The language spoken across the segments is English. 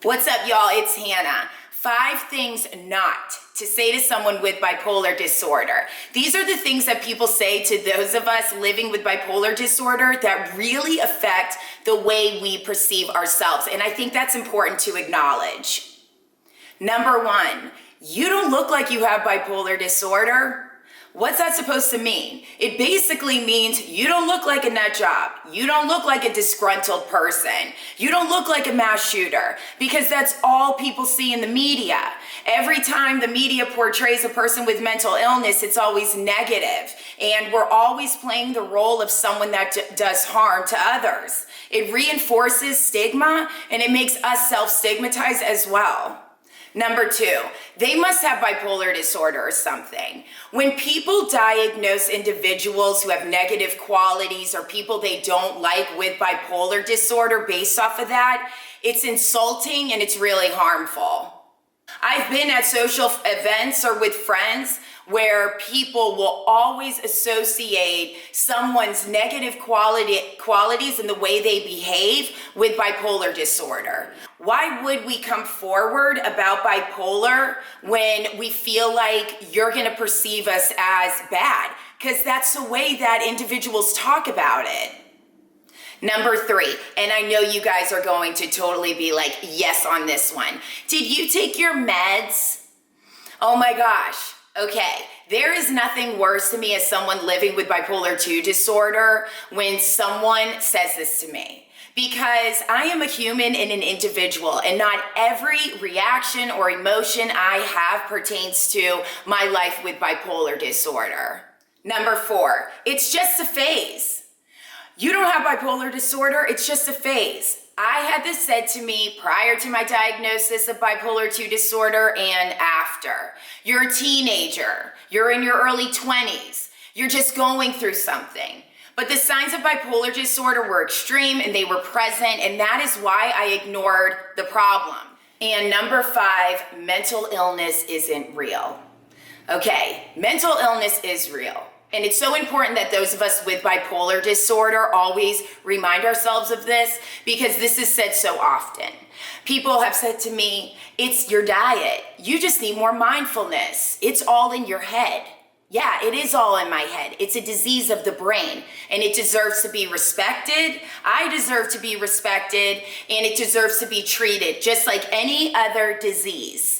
What's up, y'all? It's Hannah. 5 things not to say to someone with bipolar disorder. These are the things that people say to those of us living with bipolar disorder that really affect the way we perceive ourselves. And I think that's important to acknowledge. Number 1, you don't look like you have bipolar disorder. What's that supposed to mean? It basically means you don't look like a nut job. You don't look like a disgruntled person. You don't look like a mass shooter, because that's all people see in the media. Every time the media portrays a person with mental illness, it's always negative, and we're always playing the role of someone that does harm to others. It reinforces stigma, and it makes us self-stigmatize as well. Number 2, they must have bipolar disorder or something. When people diagnose individuals who have negative qualities or people they don't like with bipolar disorder based off of that, it's insulting and it's really harmful. I've been at social events or with friends where people will always associate someone's negative qualities and the way they behave with bipolar disorder. Why would we come forward about bipolar when we feel like you're going to perceive us as bad? Because that's the way that individuals talk about it. Number 3, and I know you guys are going to totally be like, yes on this one. Did you take your meds? Oh my gosh. Okay, there is nothing worse to me as someone living with bipolar 2 disorder when someone says this to me. Because I am a human and an individual, and not every reaction or emotion I have pertains to my life with bipolar disorder. Number 4, it's just a phase. You don't have bipolar disorder, it's just a phase. I had this said to me prior to my diagnosis of bipolar 2 disorder and after. You're a teenager, you're in your early 20s, you're just going through something. But the signs of bipolar disorder were extreme and they were present, and that is why I ignored the problem. And number 5, mental illness isn't real. Okay, mental illness is real. And it's so important that those of us with bipolar disorder always remind ourselves of this, because this is said so often. People have said to me, it's your diet. You just need more mindfulness. It's all in your head. Yeah, it is all in my head. It's a disease of the brain, and it deserves to be respected. I deserve to be respected, and it deserves to be treated just like any other disease.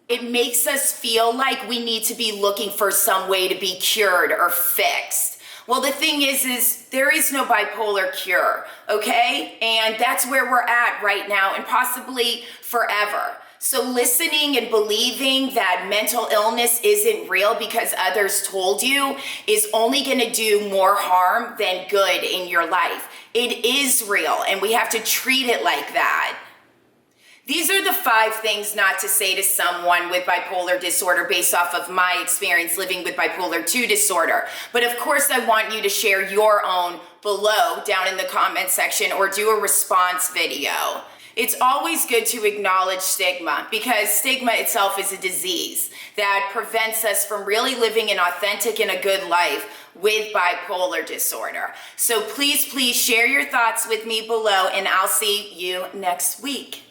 It makes us feel like we need to be looking for some way to be cured or fixed. Well, the thing is there is no bipolar cure, okay? And that's where we're at right now and possibly forever. So listening and believing that mental illness isn't real because others told you is only going to do more harm than good in your life. It is real, and we have to treat it like that. These are the 5 things not to say to someone with bipolar disorder based off of my experience living with bipolar 2 disorder. But of course, I want you to share your own below down in the comment section or do a response video. It's always good to acknowledge stigma, because stigma itself is a disease that prevents us from really living an authentic and a good life with bipolar disorder. So please share your thoughts with me below, and I'll see you next week.